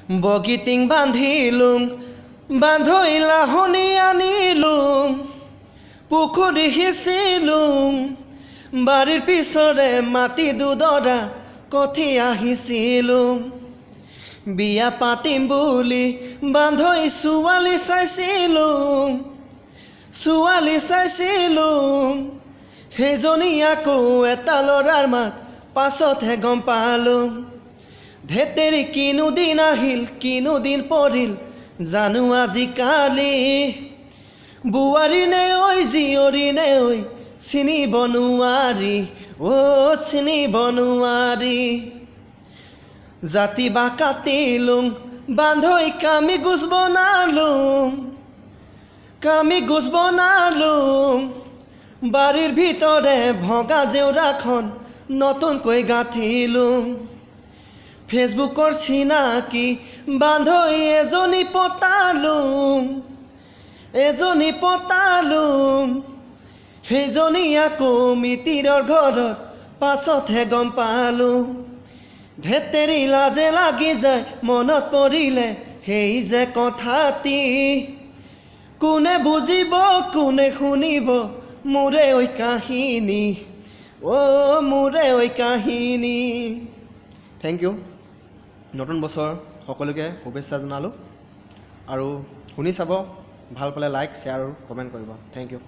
বগীটিং বান্ধিলোং বান্ধৈ লাহনি আনিলোং পুখুৰী সিঁচিলোং বাৰীৰ পিছৰে মাটি দুডৰা কঠীয়া সিঁচিলোং বিয়া পাতিম বুলি বান্ধৈ ছোৱালী চাইছিলোং সেইজনী আকৌ এটা ল'ৰাৰ মাত পাছতহে গম পালোং ধেতেৰি কিনো দিন আহিল কিনো দিন পৰিল জানো আজিকালি বুৱাৰী নে ঐ জীয়ৰী নে ঐ চিনিব নোৱাৰি চিনিব নোৱাৰি জাতি বা কাটিলোং বান্ধৈ কামি গোজ বনালোং বাৰীৰ ভিতৰে ভগা জেউৰাখন নতুনকৈ গাঁঠিলোং ফেচবুকৰ চিনাকি বান্ধৈ এজনী পতালোং সেইজনী আকৌ মিতিৰৰ ঘৰত পাছতহে গম পালোং ধেতেৰি লাজে লাগি যায় মনত পৰিলে সেই যে কথাটি কোনে বুজিব কোনে শুনিব মোৰে ঐ কাহিনী মোৰে ঐ কাহিনী। Thank you. নতুন বছৰ সকলোকে শুভেচ্ছা জনালোঁ আৰু শুনি চাব ভাল পালে লাইক শ্বেয়াৰ আৰু কমেণ্ট কৰিব। Thank U.